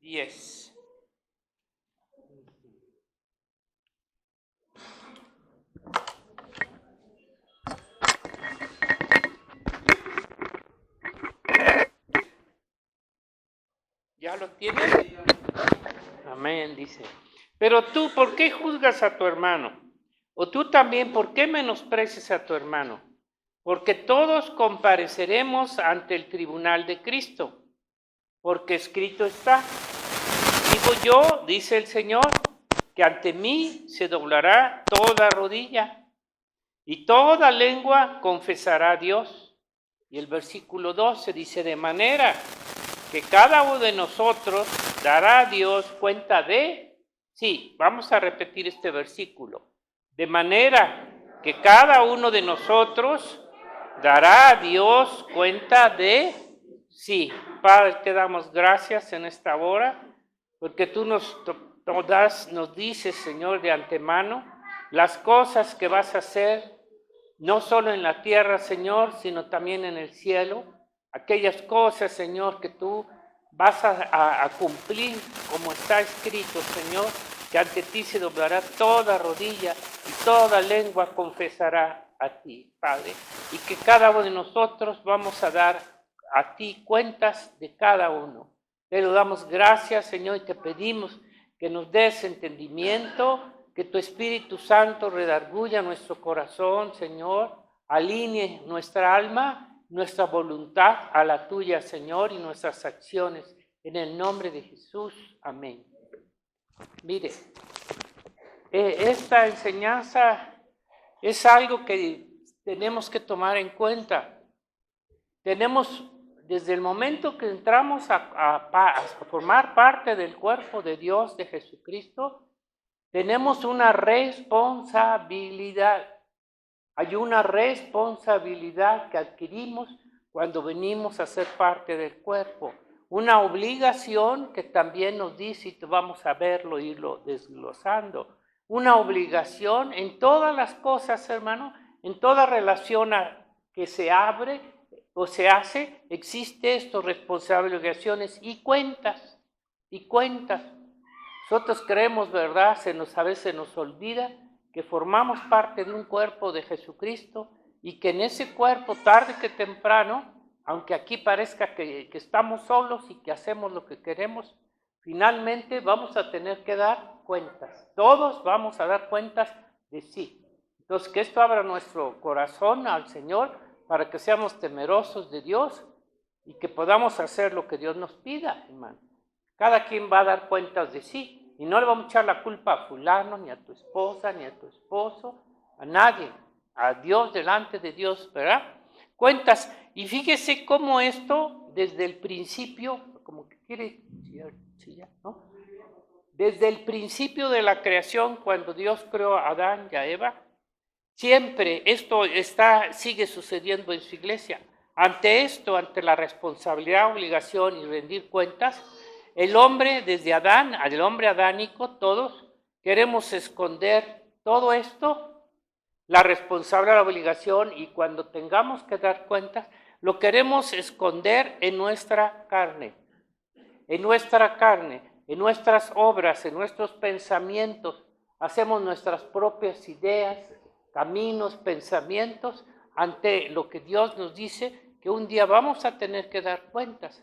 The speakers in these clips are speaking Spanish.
10. ¿Ya lo tienes? Amén, dice. Pero tú, ¿por qué juzgas a tu hermano? O tú también, ¿por qué menosprecias a tu hermano? Porque todos compareceremos ante el tribunal de Cristo, porque escrito está: digo yo, dice el Señor, que ante mí se doblará toda rodilla y toda lengua confesará a Dios. Y el versículo 12 dice: de manera que cada uno de nosotros dará a Dios cuenta de... Sí, vamos a repetir este versículo. De manera que cada uno de nosotros dará a Dios cuenta de... Sí, Padre, te damos gracias en esta hora, porque tú nos dices, Señor, de antemano, las cosas que vas a hacer, no solo en la tierra, Señor, sino también en el cielo. Aquellas cosas, Señor, que tú vas a cumplir, como está escrito, Señor, que ante ti se doblará toda rodilla y toda lengua confesará a ti, Padre, y que cada uno de nosotros vamos a dar a ti cuentas de cada uno. Te lo damos gracias, Señor, y te pedimos que nos des entendimiento, que tu Espíritu Santo redarguya nuestro corazón, Señor, alinee nuestra alma, nuestra voluntad a la tuya, Señor, y nuestras acciones. En el nombre de Jesús, amén. Mire, esta enseñanza es algo que tenemos que tomar en cuenta. Tenemos, desde el momento que entramos a formar parte del cuerpo de Dios, de Jesucristo, tenemos una responsabilidad. Hay una responsabilidad que adquirimos cuando venimos a ser parte del cuerpo. Una obligación que también nos dice, y vamos a verlo, irlo desglosando. Una obligación en todas las cosas, hermano, en toda relación que se abre o se hace, existe esto, responsabilidades, obligaciones y cuentas. Y cuentas. Nosotros creemos, ¿verdad? A veces nos olvida que formamos parte de un cuerpo de Jesucristo y que en ese cuerpo, tarde que temprano, aunque aquí parezca que estamos solos y que hacemos lo que queremos, finalmente vamos a tener que dar cuentas. Todos vamos a dar cuentas de sí. Entonces, que esto abra nuestro corazón al Señor para que seamos temerosos de Dios y que podamos hacer lo que Dios nos pida, hermano. Cada quien va a dar cuentas de sí y no le vamos a echar la culpa a fulano, ni a tu esposa, ni a tu esposo, a nadie, a Dios, delante de Dios, ¿verdad? Cuentas. Y fíjese cómo esto, desde el principio, como que quiere chillar, ¿no? Desde el principio de la creación, cuando Dios creó a Adán y a Eva, siempre esto sigue sucediendo en su iglesia. Ante esto, ante la responsabilidad, obligación y rendir cuentas, el hombre, desde Adán, al hombre adánico, todos queremos esconder todo esto, la responsabilidad, la obligación, y cuando tengamos que dar cuentas, lo queremos esconder en nuestra carne, en nuestras obras, en nuestros pensamientos. Hacemos nuestras propias ideas, caminos, pensamientos, ante lo que Dios nos dice, que un día vamos a tener que dar cuentas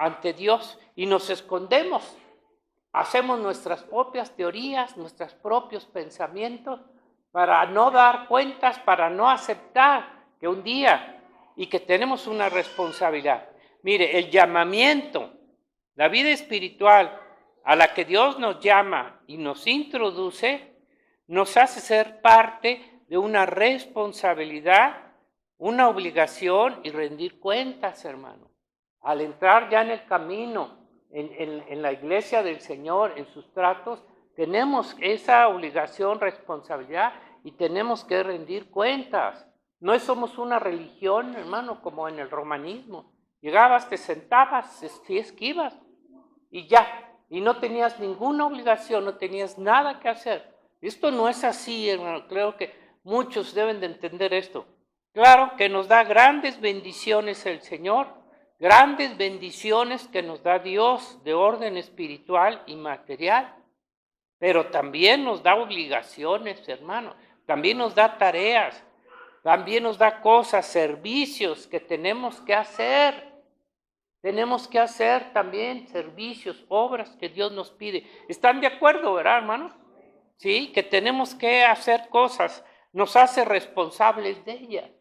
ante Dios, y nos escondemos, hacemos nuestras propias teorías, nuestros propios pensamientos, para no dar cuentas, para no aceptar que un día, y que tenemos una responsabilidad. Mire, el llamamiento, la vida espiritual a la que Dios nos llama y nos introduce, nos hace ser parte de una responsabilidad, una obligación y rendir cuentas, hermano. Al entrar ya en el camino, en la iglesia del Señor, en sus tratos, tenemos esa obligación, responsabilidad, y tenemos que rendir cuentas. No somos una religión, hermano, como en el romanismo. Llegabas, te sentabas, si es que ibas, y ya. Y no tenías ninguna obligación, no tenías nada que hacer. Esto no es así, hermano. Creo que muchos deben de entender esto. Claro que nos da grandes bendiciones el Señor, grandes bendiciones que nos da Dios de orden espiritual y material, pero también nos da obligaciones, hermano, también nos da tareas, también nos da cosas, servicios que tenemos que hacer. Tenemos que hacer también servicios, obras que Dios nos pide. ¿Están de acuerdo, verdad, hermanos? Sí, que tenemos que hacer cosas, nos hace responsables de ellas.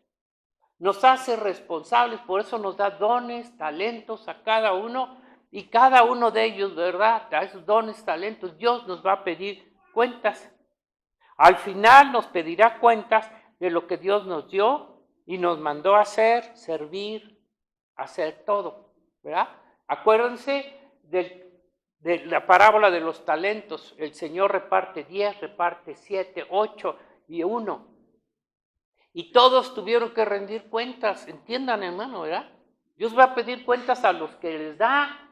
Nos hace responsables, por eso nos da dones, talentos a cada uno, y cada uno de ellos, ¿verdad? A esos dones, talentos, Dios nos va a pedir cuentas. Al final nos pedirá cuentas de lo que Dios nos dio y nos mandó a hacer, servir, hacer todo, ¿verdad? Acuérdense de la parábola de los talentos. El Señor reparte 10, reparte 7, 8 y 1. Y todos tuvieron que rendir cuentas, entiendan, hermano, ¿verdad? Dios va a pedir cuentas a los que les da.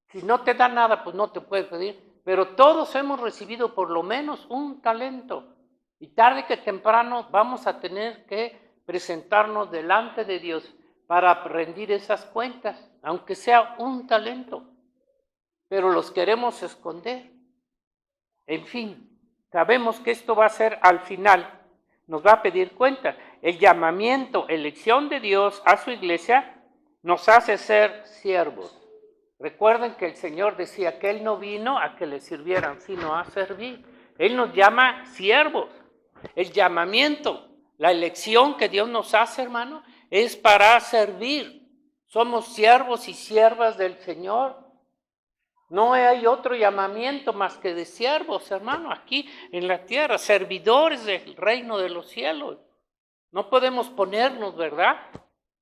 Si no te da nada, pues no te puede pedir. Pero todos hemos recibido por lo menos un talento. Y tarde que temprano vamos a tener que presentarnos delante de Dios para rendir esas cuentas, aunque sea un talento. Pero los queremos esconder. En fin, sabemos que esto va a ser al final. Nos va a pedir cuentas. El llamamiento, elección de Dios a su iglesia nos hace ser siervos. Recuerden que el Señor decía que Él no vino a que le sirvieran, sino a servir. Él nos llama siervos. El llamamiento, la elección que Dios nos hace, hermano, es para servir. Somos siervos y siervas del Señor. No hay otro llamamiento más que de siervos, hermano, aquí en la tierra, servidores del reino de los cielos. No podemos ponernos, ¿verdad?,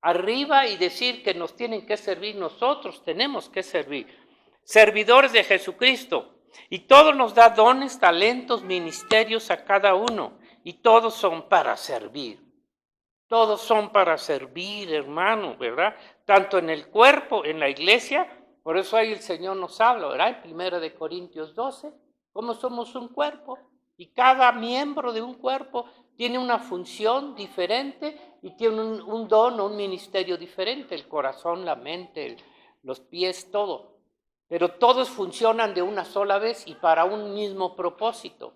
arriba y decir que nos tienen que servir, nosotros tenemos que servir. Servidores de Jesucristo. Y todo nos da dones, talentos, ministerios a cada uno. Y todos son para servir. Todos son para servir, hermano, ¿verdad? Tanto en el cuerpo, en la iglesia. Por eso ahí el Señor nos habla, ¿verdad? En 1 Corintios 12, cómo somos un cuerpo. Y cada miembro de un cuerpo tiene una función diferente y tiene un don o un ministerio diferente. El corazón, la mente, los pies, todo. Pero todos funcionan de una sola vez y para un mismo propósito.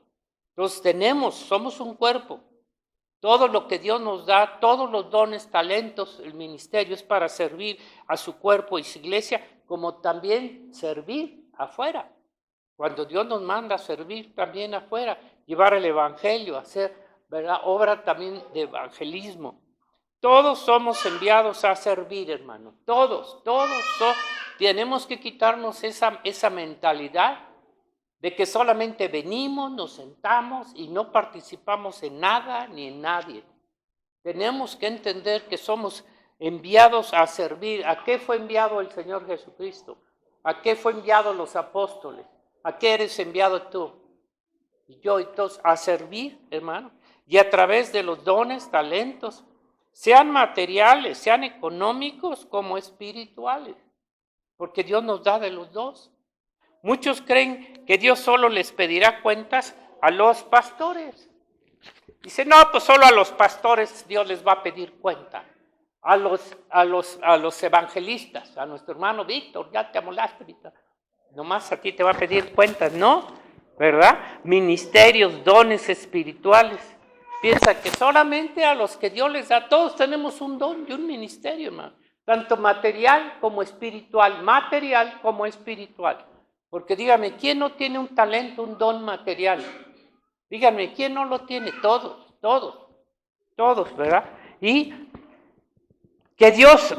Entonces somos un cuerpo. Todo lo que Dios nos da, todos los dones, talentos, el ministerio es para servir a su cuerpo y su iglesia, como también servir afuera. Cuando Dios nos manda a servir también afuera, llevar el evangelio, hacer, ¿verdad?, obra también de evangelismo. Todos somos enviados a servir, hermano. Todos tenemos que quitarnos esa mentalidad de que solamente venimos, nos sentamos y no participamos en nada ni en nadie. Tenemos que entender que somos enviados a servir. ¿A qué fue enviado el Señor Jesucristo? ¿A qué fue enviado los apóstoles? ¿A qué eres enviado tú? Y yo, entonces, a servir, hermano. Y a través de los dones, talentos, sean materiales, sean económicos como espirituales. Porque Dios nos da de los dos. Muchos creen que Dios solo les pedirá cuentas a los pastores. Dicen, no, pues solo a los pastores Dios les va a pedir cuenta. A los evangelistas, a nuestro hermano Víctor, ya te amolaste, Víctor. Nomás a ti te va a pedir cuentas, ¿no? ¿Verdad? Ministerios, dones espirituales. Piensa que solamente a los que Dios les da, todos tenemos un don y un ministerio, hermano. Tanto material como espiritual, material como espiritual. Porque dígame, ¿quién no tiene un talento, un don material? Díganme, ¿quién no lo tiene? Todos, ¿verdad? Y que Dios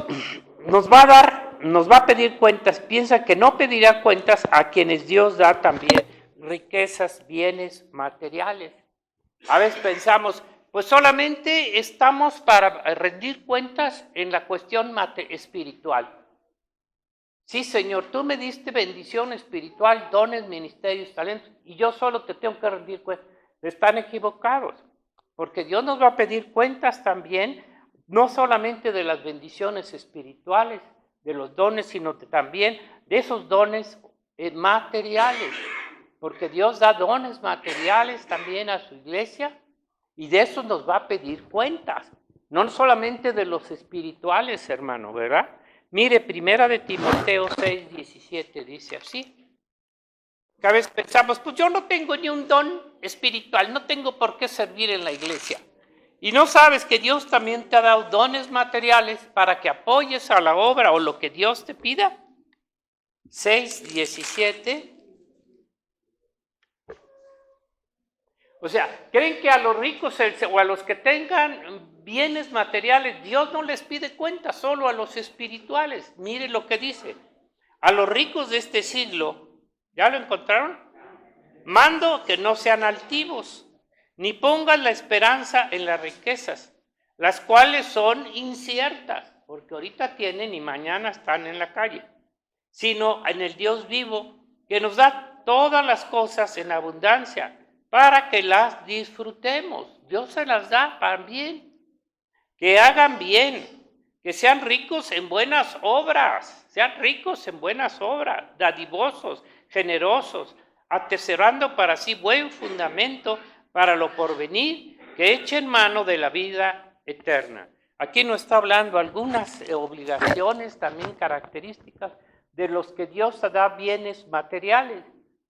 nos va a pedir cuentas. Piensa que no pedirá cuentas a quienes Dios da también riquezas, bienes materiales. A veces pensamos, pues solamente estamos para rendir cuentas en la cuestión espiritual. Sí, Señor, tú me diste bendición espiritual, dones, ministerios, talentos, y yo solo te tengo que rendir cuentas. Están equivocados, porque Dios nos va a pedir cuentas también, no solamente de las bendiciones espirituales, de los dones, sino también de esos dones materiales, porque Dios da dones materiales también a su iglesia, y de eso nos va a pedir cuentas, no solamente de los espirituales, hermano, ¿verdad? Mire, primera de Timoteo 6:17 dice así. Cada vez pensamos, pues yo no tengo ni un don espiritual, no tengo por qué servir en la iglesia. Y no sabes que Dios también te ha dado dones materiales para que apoyes a la obra o lo que Dios te pida. 6:17. O sea, ¿creen que a los ricos o a los que tengan bienes materiales, Dios no les pide cuenta, solo a los espirituales? Mire lo que dice. A los ricos de este siglo, ¿ya lo encontraron? Mando que no sean altivos, ni pongan la esperanza en las riquezas, las cuales son inciertas, porque ahorita tienen y mañana están en la calle, sino en el Dios vivo, que nos da todas las cosas en abundancia, para que las disfrutemos. Dios se las da también. Que hagan bien, que sean ricos en buenas obras, dadivosos, generosos, atesorando para sí buen fundamento para lo porvenir, que echen mano de la vida eterna. Aquí nos está hablando algunas obligaciones también características de los que Dios da bienes materiales,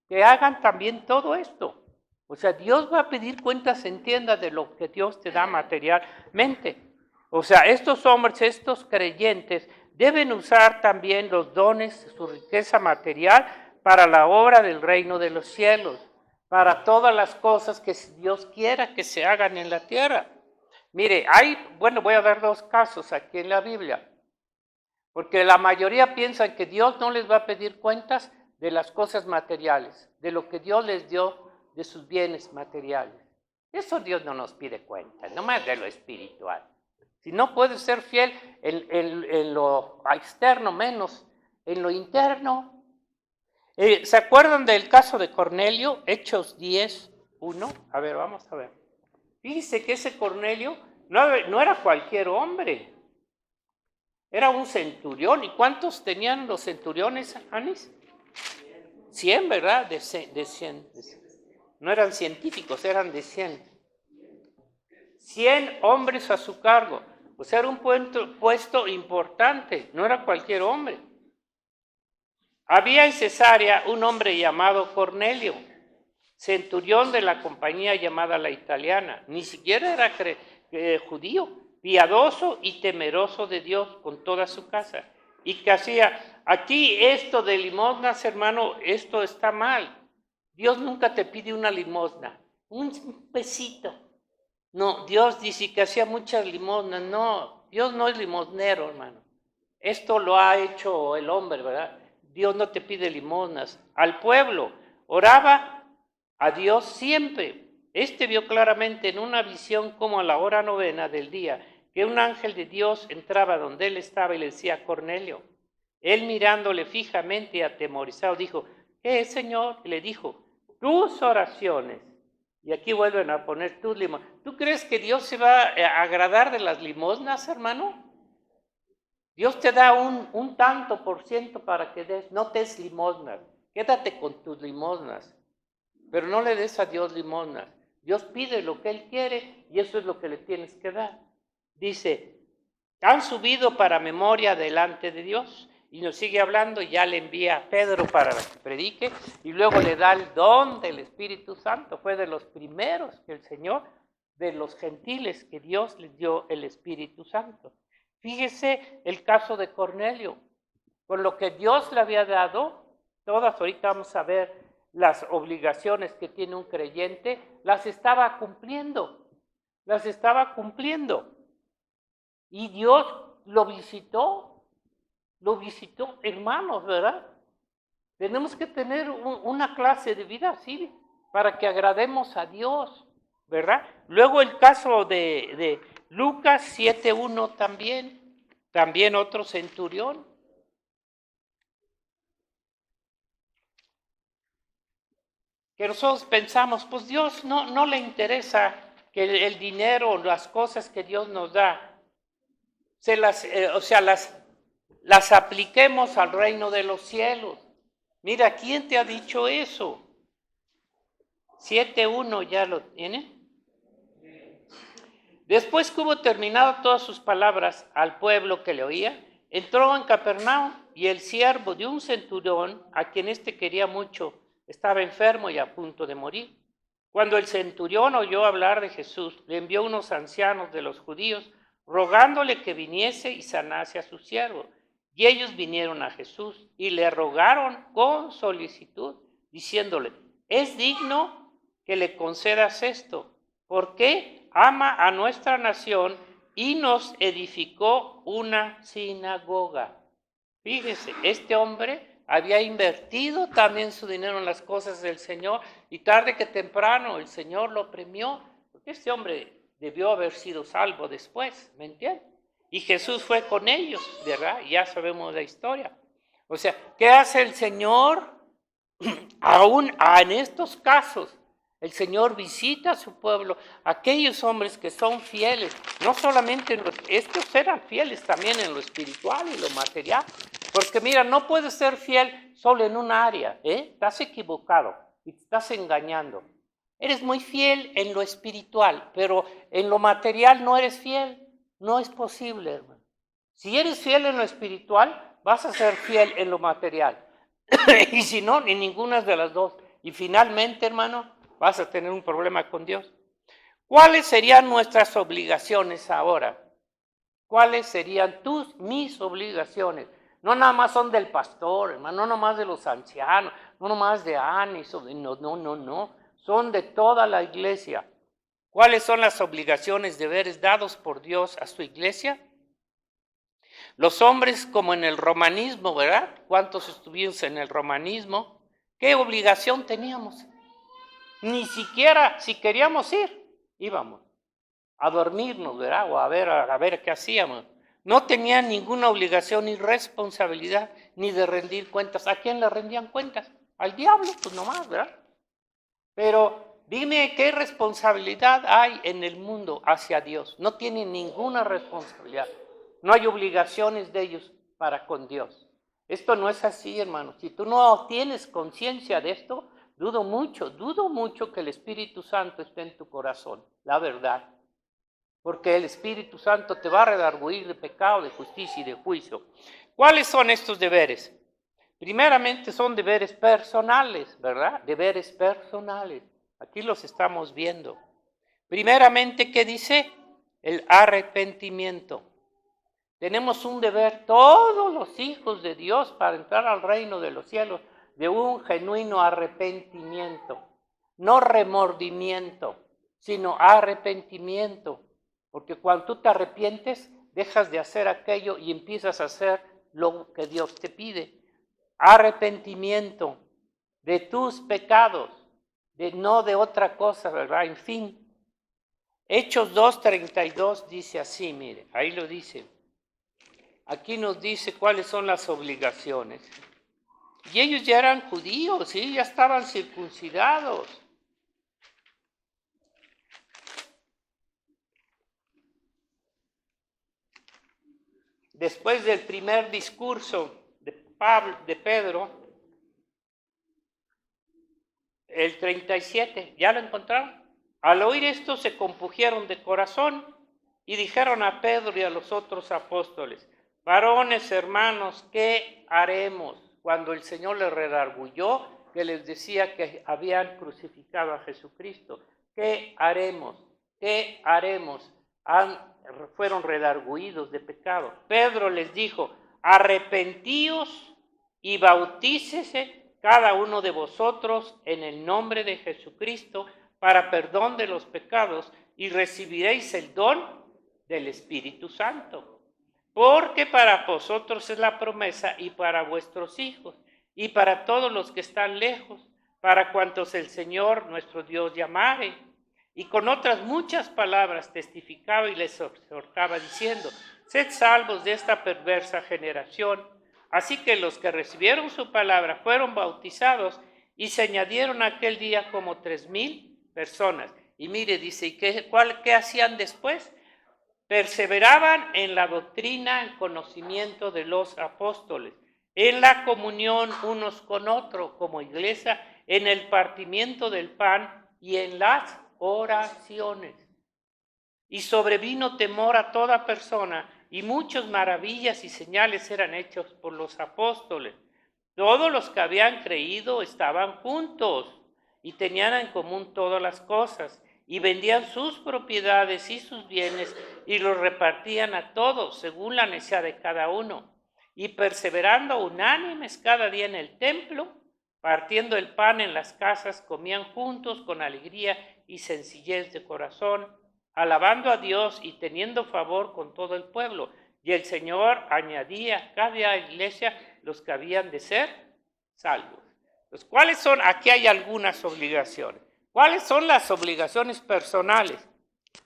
que hagan también todo esto. O sea, Dios va a pedir cuentas, entienda, de lo que Dios te da materialmente. O sea, estos hombres, estos creyentes, deben usar también los dones, su riqueza material, para la obra del reino de los cielos, para todas las cosas que Dios quiera que se hagan en la tierra. Mire, voy a dar dos casos aquí en la Biblia, porque la mayoría piensa que Dios no les va a pedir cuentas de las cosas materiales, de lo que Dios les dio de sus bienes materiales. Eso Dios no nos pide cuenta, nomás de lo espiritual. Si no puedes ser fiel en lo externo, menos en lo interno. ¿Se acuerdan del caso de Cornelio? Hechos 10:1. A ver, vamos a ver. Fíjense que ese Cornelio no era cualquier hombre. Era un centurión. ¿Y cuántos tenían los centuriones, Anis? 100, ¿verdad? De 100. No eran científicos, eran de 100. 100 hombres a su cargo. O sea, era un puesto importante, no era cualquier hombre. Había en Cesarea un hombre llamado Cornelio, centurión de la compañía llamada La Italiana. Ni siquiera era judío, piadoso y temeroso de Dios con toda su casa. Y que hacía, aquí esto de limosnas, hermano, esto está mal. Dios nunca te pide una limosna, un pesito. No, Dios dice que hacía muchas limosnas. No, Dios no es limosnero, hermano. Esto lo ha hecho el hombre, ¿verdad? Dios no te pide limosnas. Al pueblo oraba a Dios siempre. Vio claramente en una visión como a la hora 9 del día, que un ángel de Dios entraba donde él estaba y le decía, Cornelio. Él mirándole fijamente y atemorizado dijo, ¿qué es, Señor? Y le dijo, tus oraciones. Y aquí vuelven a poner tus limosnas. ¿Tú crees que Dios se va a agradar de las limosnas, hermano? Dios te da un tanto por ciento para que des, no des limosnas. Quédate con tus limosnas. Pero no le des a Dios limosnas. Dios pide lo que Él quiere y eso es lo que le tienes que dar. Dice, han subido para memoria delante de Dios. Y nos sigue hablando, y ya le envía a Pedro para que predique, y luego le da el don del Espíritu Santo. Fue de los primeros que el Señor, de los gentiles, que Dios les dio el Espíritu Santo. Fíjese el caso de Cornelio. Con lo que Dios le había dado, todas ahorita vamos a ver las obligaciones que tiene un creyente, las estaba cumpliendo. Y Dios lo visitó, hermanos, ¿verdad? Tenemos que tener una clase de vida así para que agrademos a Dios, ¿verdad? Luego el caso de Lucas 7:1 también otro centurión. Que nosotros pensamos, pues Dios no le interesa que el dinero o las cosas que Dios nos da, las apliquemos al reino de los cielos. Mira, ¿quién te ha dicho eso? 7:1, ¿ya lo tiene? Después que hubo terminado todas sus palabras al pueblo que le oía, entró en Capernaum y el siervo de un centurión, a quien quería mucho, estaba enfermo y a punto de morir. Cuando el centurión oyó hablar de Jesús, le envió unos ancianos de los judíos, rogándole que viniese y sanase a su siervo. Y ellos vinieron a Jesús y le rogaron con solicitud, diciéndole, es digno que le concedas esto, porque ama a nuestra nación y nos edificó una sinagoga. Fíjese, este hombre había invertido también su dinero en las cosas del Señor y tarde que temprano el Señor lo premió, porque este hombre debió haber sido salvo después, ¿me entiendes? Y Jesús fue con ellos, ¿verdad? Ya sabemos la historia. O sea, ¿qué hace el Señor? Aún en estos casos, el Señor visita a su pueblo, aquellos hombres que son fieles, no solamente estos eran fieles también en lo espiritual y lo material, porque mira, no puedes ser fiel solo en un área, estás equivocado y te estás engañando. Eres muy fiel en lo espiritual, pero en lo material no eres fiel, no es posible, hermano. Si eres fiel en lo espiritual, vas a ser fiel en lo material. Y si no, ni ninguna de las dos. Y finalmente, hermano, vas a tener un problema con Dios. ¿Cuáles serían nuestras obligaciones ahora? ¿Cuáles serían mis obligaciones? No nada más son del pastor, hermano, no nada más de los ancianos, no nada más de Ani, no. Son de toda la iglesia. ¿Cuáles son las obligaciones, deberes dados por Dios a su iglesia? Los hombres, como en el romanismo, ¿verdad? ¿Cuántos estuvimos en el romanismo? ¿Qué obligación teníamos? Ni siquiera, si queríamos ir, íbamos a dormirnos, ¿verdad? O a ver qué hacíamos. No tenían ninguna obligación ni responsabilidad, ni de rendir cuentas. ¿A quién le rendían cuentas? Al diablo, pues nomás, ¿verdad? Pero dime qué responsabilidad hay en el mundo hacia Dios. No tienen ninguna responsabilidad. No hay obligaciones de ellos para con Dios. Esto no es así, hermano. Si tú no tienes conciencia de esto, dudo mucho que el Espíritu Santo esté en tu corazón, la verdad. Porque el Espíritu Santo te va a redarguir de pecado, de justicia y de juicio. ¿Cuáles son estos deberes? Primeramente son deberes personales, ¿verdad? Deberes personales. Aquí los estamos viendo. Primeramente, ¿qué dice? El arrepentimiento. Tenemos un deber, todos los hijos de Dios, para entrar al reino de los cielos, de un genuino arrepentimiento. No remordimiento, sino arrepentimiento. Porque cuando tú te arrepientes, dejas de hacer aquello y empiezas a hacer lo que Dios te pide. Arrepentimiento de tus pecados, no de otra cosa, ¿verdad? En fin. Hechos 2:32 dice así, mire, ahí lo dice. Aquí nos dice cuáles son las obligaciones. Y ellos ya eran judíos, ¿sí? Ya estaban circuncidados. Después del primer discurso de Pedro, el 37, ¿ya lo encontraron? Al oír esto se compungieron de corazón y dijeron a Pedro y a los otros apóstoles, varones, hermanos, ¿qué haremos? Cuando el Señor les redarguyó, que les decía que habían crucificado a Jesucristo. ¿Qué haremos? ¿Qué haremos? Fueron redarguidos de pecado. Pedro les dijo, arrepentíos y bautícese cada uno de vosotros en el nombre de Jesucristo para perdón de los pecados y recibiréis el don del Espíritu Santo. Porque para vosotros es la promesa y para vuestros hijos y para todos los que están lejos, para cuantos el Señor nuestro Dios llamare. Y con otras muchas palabras testificaba y les exhortaba diciendo, sed salvos de esta perversa generación. Así que los que recibieron su palabra fueron bautizados y se añadieron aquel día como 3,000 personas. Y mire, dice, ¿y qué hacían después? Perseveraban en la doctrina, en conocimiento de los apóstoles, en la comunión unos con otros como iglesia, en el partimiento del pan y en las oraciones. Y sobrevino temor a toda persona, y muchas maravillas y señales eran hechas por los apóstoles. Todos los que habían creído estaban juntos y tenían en común todas las cosas, y vendían sus propiedades y sus bienes y los repartían a todos según la necesidad de cada uno. Y perseverando unánimes cada día en el templo, partiendo el pan en las casas, comían juntos con alegría y sencillez de corazón, alabando a Dios y teniendo favor con todo el pueblo. Y el Señor añadía a cada iglesia los que habían de ser salvos. Entonces, ¿cuáles son? Aquí hay algunas obligaciones. ¿Cuáles son las obligaciones personales?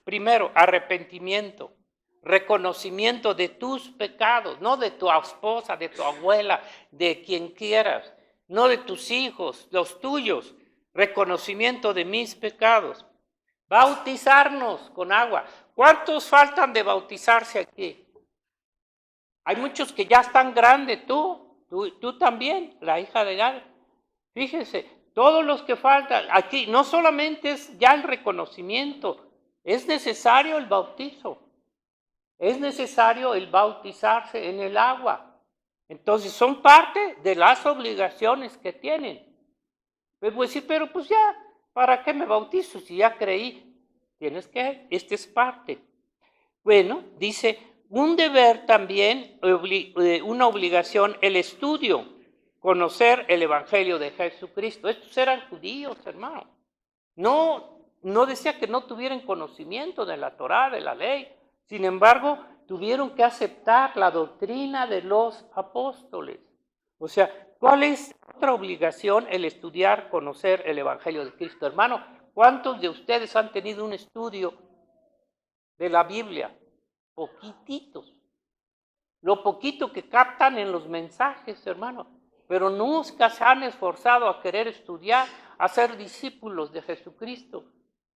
Primero, arrepentimiento, reconocimiento de tus pecados, no de tu esposa, de tu abuela, de quien quieras, no de tus hijos, los tuyos, reconocimiento de mis pecados. Bautizarnos con agua. ¿Cuántos faltan de bautizarse aquí? Hay muchos que ya están grandes, tú también, la hija de Gad. Fíjense, todos los que faltan, aquí no solamente es ya el reconocimiento, es necesario el bautizo, es necesario el bautizarse en el agua. Entonces son parte de las obligaciones que tienen. Pues voy a decir, pero pues ya, ¿para qué me bautizo si ya creí? Tienes que, esta es parte. Bueno, dice, un deber también, una obligación, el estudio, conocer el Evangelio de Jesucristo. Estos eran judíos, hermano. No decía que no tuvieran conocimiento de la Torá, de la ley. Sin embargo, tuvieron que aceptar la doctrina de los apóstoles. O sea, ¿cuál es otra obligación? El estudiar, conocer el Evangelio de Cristo. Hermano, ¿cuántos de ustedes han tenido un estudio de la Biblia? Poquititos. Lo poquito que captan en los mensajes, hermano. Pero nunca se han esforzado a querer estudiar, a ser discípulos de Jesucristo.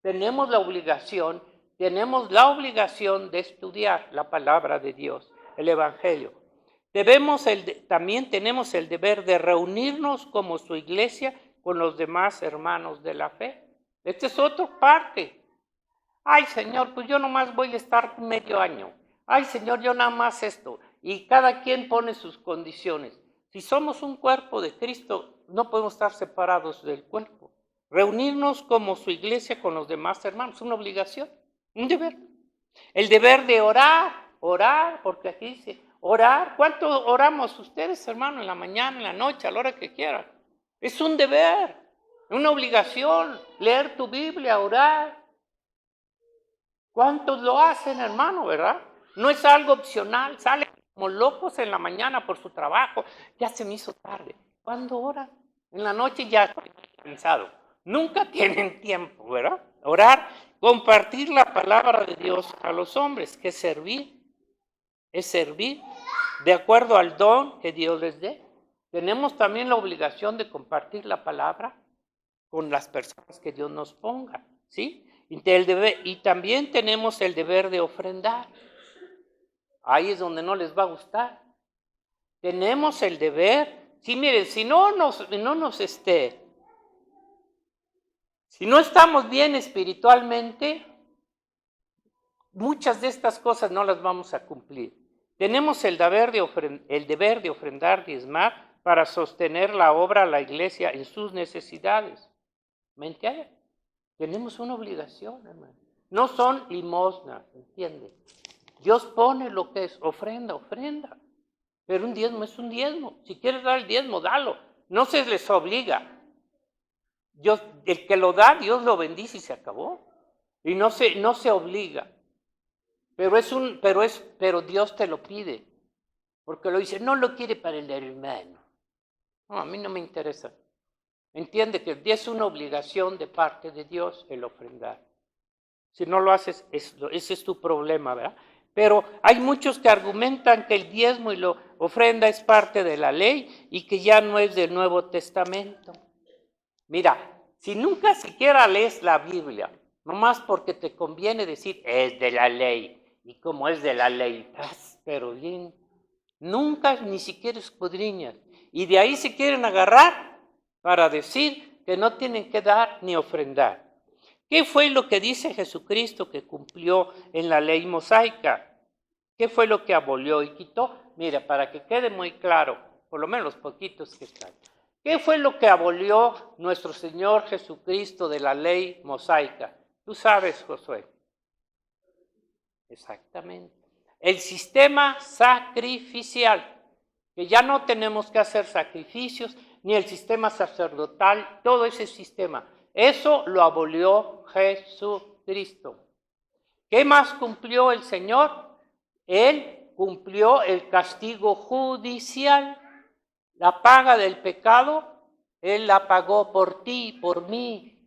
Tenemos la obligación de estudiar la palabra de Dios, el Evangelio. También tenemos el deber de reunirnos como su iglesia con los demás hermanos de la fe. Esta es otra parte. Ay, Señor, pues yo nomás voy a estar medio año. Ay, Señor, yo nada más esto. Y cada quien pone sus condiciones. Si somos un cuerpo de Cristo, no podemos estar separados del cuerpo. Reunirnos como su iglesia con los demás hermanos, es una obligación, un deber. El deber de orar, porque aquí dice orar. ¿Cuánto oramos ustedes, hermano? En la mañana, en la noche, a la hora que quieran. Es un deber, una obligación, leer tu Biblia, orar. ¿Cuántos lo hacen, hermano, verdad? No es algo opcional, salen como locos en la mañana por su trabajo, ya se me hizo tarde. ¿Cuándo oran? En la noche ya estoy cansado. Nunca tienen tiempo, ¿verdad? Orar, compartir la palabra de Dios a los hombres, que es servir de acuerdo al don que Dios les dé. Tenemos también la obligación de compartir la palabra con las personas que Dios nos ponga, ¿sí? Y también tenemos el deber de ofrendar. Ahí es donde no les va a gustar. Tenemos el deber. Sí, miren, si no estamos bien espiritualmente, muchas de estas cosas no las vamos a cumplir. Tenemos el deber de ofrendar, diezmar, para sostener la obra, la iglesia en sus necesidades. ¿Me entienden? Tenemos una obligación, hermano. No son limosnas, ¿entienden? Dios pone lo que es ofrenda. Pero un diezmo es un diezmo. Si quieres dar el diezmo, dalo. No se les obliga. El que lo da, Dios lo bendice y se acabó. Y no se obliga. Pero Dios te lo pide. Porque lo dice, no lo quiere para el hermano. No, a mí no me interesa. Entiende que es una obligación de parte de Dios el ofrendar. Si no lo haces, ese es tu problema, ¿verdad? Pero hay muchos que argumentan que el diezmo y la ofrenda es parte de la ley y que ya no es del Nuevo Testamento. Mira, si nunca siquiera lees la Biblia, nomás porque te conviene decir, es de la ley, y como es de la ley, pero bien, nunca ni siquiera escudriñas, y de ahí se quieren agarrar para decir que no tienen que dar ni ofrendar. ¿Qué fue lo que dice Jesucristo que cumplió en la ley mosaica? ¿Qué fue lo que abolió y quitó? Mira, para que quede muy claro, por lo menos los poquitos que están. ¿Qué fue lo que abolió nuestro Señor Jesucristo de la ley mosaica? Tú sabes, Josué. Exactamente. El sistema sacrificial, que ya no tenemos que hacer sacrificios, ni el sistema sacerdotal, todo ese sistema. Eso lo abolió Jesucristo. ¿Qué más cumplió el Señor? Él cumplió el castigo judicial. La paga del pecado, Él la pagó por ti, por mí,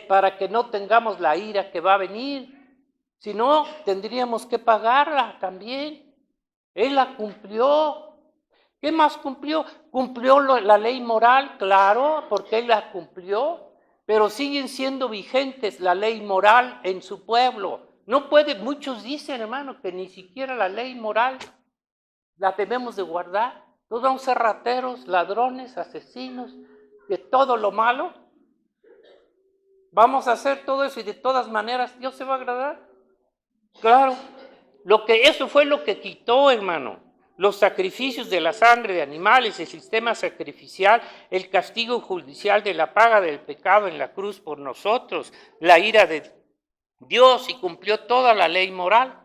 para que no tengamos la ira que va a venir. Si no, tendríamos que pagarla también. Él la cumplió. ¿Qué más cumplió? Cumplió la ley moral, claro, porque Él la cumplió, pero siguen siendo vigentes la ley moral en su pueblo. No puede, muchos dicen, hermano, que ni siquiera la ley moral la debemos de guardar. Todos vamos a ser rateros, ladrones, asesinos, de todo lo malo. Vamos a hacer todo eso y de todas maneras Dios se va a agradar. Claro, eso fue lo que quitó, hermano. Los sacrificios de la sangre de animales, el sistema sacrificial, el castigo judicial de la paga del pecado en la cruz por nosotros, la ira de Dios, y cumplió toda la ley moral.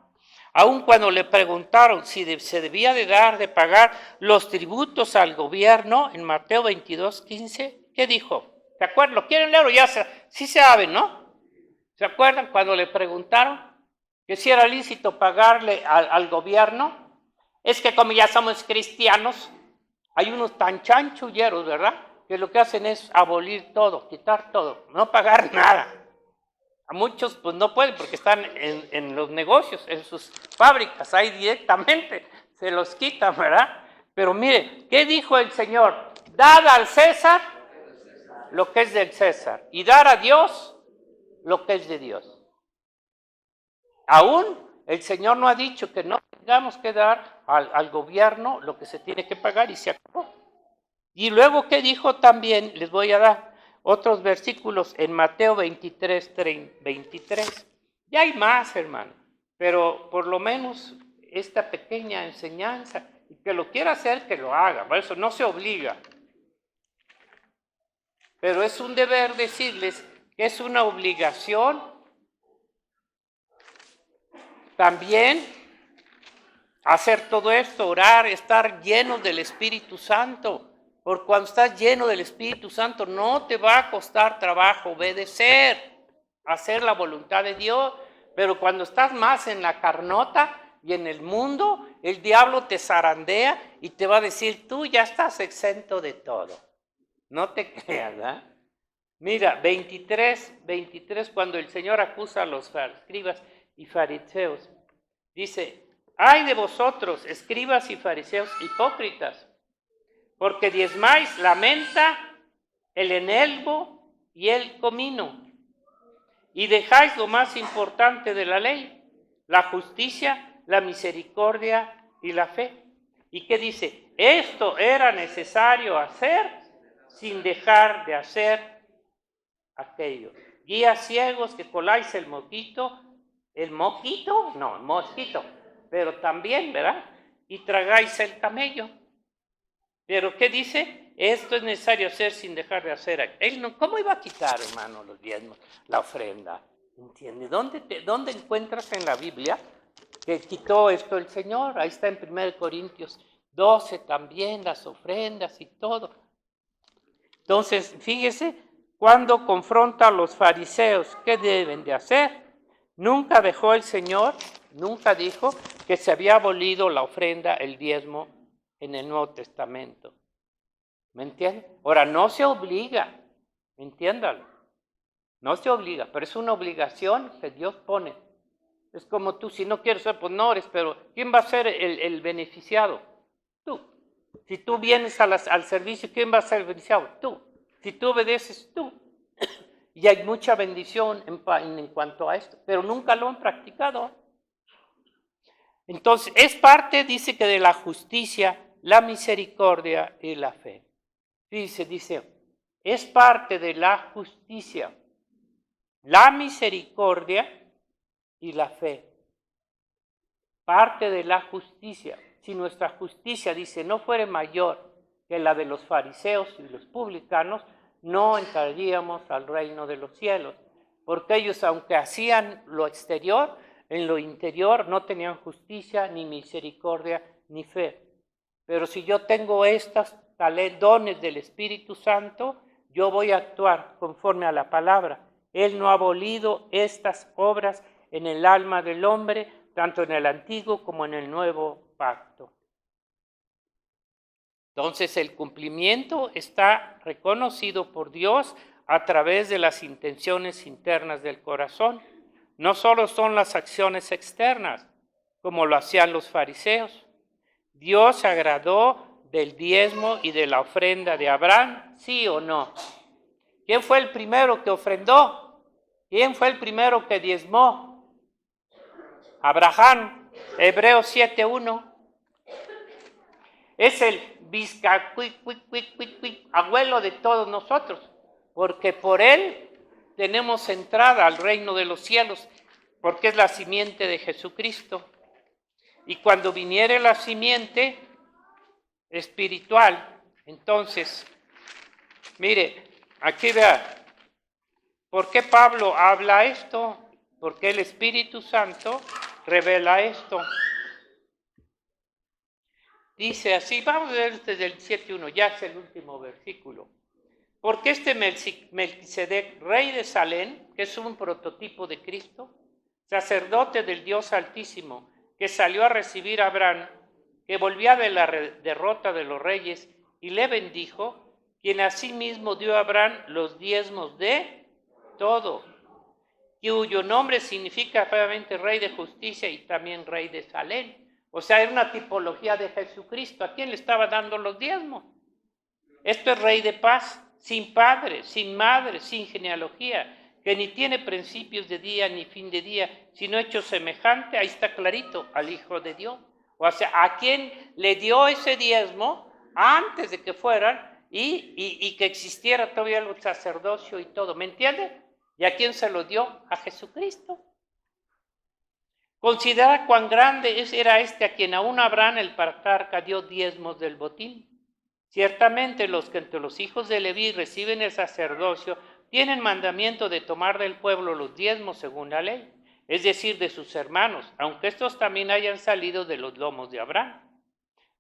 Aun cuando le preguntaron si se debía de pagar los tributos al gobierno, en Mateo 22:15, ¿qué dijo? ¿Se acuerdan? ¿Lo quieren leer o ya sí saben, no? ¿Se acuerdan cuando le preguntaron que si era lícito pagarle al gobierno? Es que como ya somos cristianos, hay unos tan chanchulleros, ¿verdad? Que lo que hacen es abolir todo, quitar todo, no pagar nada. A muchos pues no pueden porque están en los negocios, en sus fábricas, ahí directamente se los quitan, ¿verdad? Pero mire, ¿qué dijo el Señor? Dad al César lo que es del César y dar a Dios lo que es de Dios. Aún el Señor no ha dicho que no tengamos que dar al gobierno lo que se tiene que pagar y se acabó. Y luego, ¿qué dijo también? Les voy a dar otros versículos en Mateo 23. Ya hay más, hermano, pero por lo menos esta pequeña enseñanza, y que lo quiera hacer, que lo haga, por eso no se obliga. Pero es un deber decirles que es una obligación también hacer todo esto, orar, estar llenos del Espíritu Santo. Porque cuando estás lleno del Espíritu Santo no te va a costar trabajo obedecer, hacer la voluntad de Dios. Pero cuando estás más en la carnota y en el mundo, el diablo te zarandea y te va a decir, tú ya estás exento de todo. No te creas, ¿verdad? Mira, 23, cuando el Señor acusa a los escribas y fariseos, dice, ay de vosotros, escribas y fariseos hipócritas, porque diezmáis la menta, el eneldo y el comino, y dejáis lo más importante de la ley, la justicia, la misericordia y la fe. ¿Y qué dice? Esto era necesario hacer sin dejar de hacer aquello. Guías ciegos que coláis el mosquito, pero también, ¿verdad? Y tragáis el camello. Pero ¿qué dice? Esto es necesario hacer sin dejar de hacer. Él no, ¿cómo iba a quitar, hermano, los diezmos, la ofrenda? ¿Entiendes? ¿Dónde encuentras en la Biblia que quitó esto el Señor? Ahí está en 1 Corintios 12 también, las ofrendas y todo. Entonces, fíjese, cuando confronta a los fariseos, ¿qué deben de hacer? Nunca dejó el Señor, nunca dijo que se había abolido la ofrenda, el diezmo, en el Nuevo Testamento. ¿Me entiende? Ahora, no se obliga, entiéndalo. No se obliga, pero es una obligación que Dios pone. Es como tú, si no quieres ser, pues no eres, pero ¿quién va a ser el beneficiado? Tú. Si tú vienes al servicio, ¿quién va a ser el beneficiado? Tú. Si tú obedeces, tú. Y hay mucha bendición en cuanto a esto, pero nunca lo han practicado. Entonces, es parte, dice que de la justicia, la misericordia y la fe. Dice, es parte de la justicia, la misericordia y la fe. parte de la justicia. Si nuestra justicia, dice, no fuere mayor que la de los fariseos y los publicanos, no entraríamos al reino de los cielos. Porque ellos, aunque hacían lo exterior, en lo interior no tenían justicia, ni misericordia, ni fe. Pero si yo tengo estos dones del Espíritu Santo, yo voy a actuar conforme a la palabra. Él no ha abolido estas obras en el alma del hombre, tanto en el antiguo como en el nuevo pacto. Entonces el cumplimiento está reconocido por Dios a través de las intenciones internas del corazón. No solo son las acciones externas, como lo hacían los fariseos. Dios se agradó del diezmo y de la ofrenda de Abraham, ¿sí o no? ¿Quién fue el primero que ofrendó? ¿Quién fue el primero que diezmó? Abraham, Hebreos 7:1. Es el abuelo de todos nosotros, porque por él tenemos entrada al reino de los cielos, porque es la simiente de Jesucristo. Y cuando viniere la simiente espiritual, entonces, mire, aquí vea, ¿por qué Pablo habla esto? Porque el Espíritu Santo revela esto. Dice así, vamos a ver desde el 7:1, ya es el último versículo. Porque este Melquisedec, rey de Salem, que es un prototipo de Cristo, sacerdote del Dios Altísimo, que salió a recibir a Abraham, que volvía de la derrota de los reyes, y le bendijo, quien asimismo dio a Abraham los diezmos de todo, cuyo nombre significa obviamente rey de justicia y también rey de Salem. O sea, era una tipología de Jesucristo. ¿A quién le estaba dando los diezmos? Esto es rey de paz, sin padre, sin madre, sin genealogía, que ni tiene principios de día ni fin de día, sino hecho semejante, ahí está clarito, al Hijo de Dios. O sea, a quien le dio ese diezmo antes de que fueran y que existiera todavía el sacerdocio y todo. ¿Me entiende? ¿Y a quién se lo dio? A Jesucristo. Considera cuán grande era este a quien aún Abraham el patriarca dio diezmos del botín. Ciertamente los que entre los hijos de Leví reciben el sacerdocio tienen mandamiento de tomar del pueblo los diezmos según la ley, es decir, de sus hermanos, aunque estos también hayan salido de los lomos de Abraham.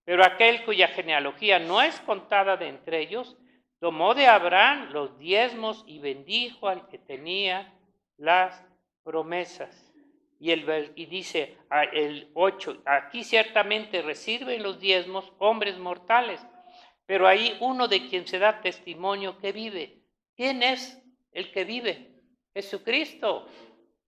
Pero aquel cuya genealogía no es contada de entre ellos, tomó de Abraham los diezmos y bendijo al que tenía las promesas. Y dice el 8, aquí ciertamente reciben los diezmos hombres mortales, pero hay uno de quien se da testimonio que vive. ¿Quién es el que vive? Jesucristo,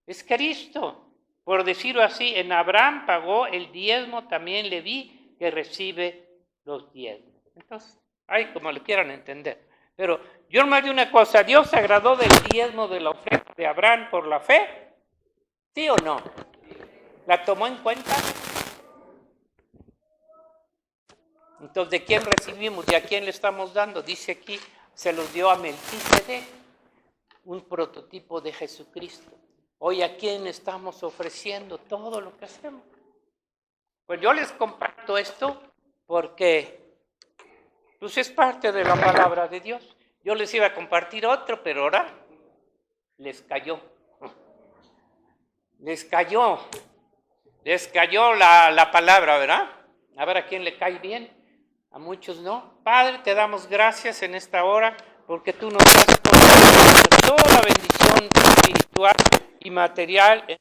es Cristo. Por decirlo así, en Abraham pagó el diezmo, también Leví que recibe los diezmos. Entonces, hay como le quieran entender. Pero yo me digo una cosa, ¿Dios se agradó del diezmo de la ofrenda de Abraham por la fe? ¿Sí o no? ¿La tomó en cuenta? Entonces, ¿de quién recibimos y a quién le estamos dando? Dice aquí, se los dio a Melquisedec, un prototipo de Jesucristo. Hoy, ¿a quién estamos ofreciendo todo lo que hacemos? Pues yo les comparto esto porque pues es parte de la palabra de Dios. Yo les iba a compartir otro, pero ahora les cayó. Les cayó la palabra, ¿verdad? A ver a quién le cae bien, a muchos no. Padre, te damos gracias en esta hora porque tú nos das toda bendición espiritual y material.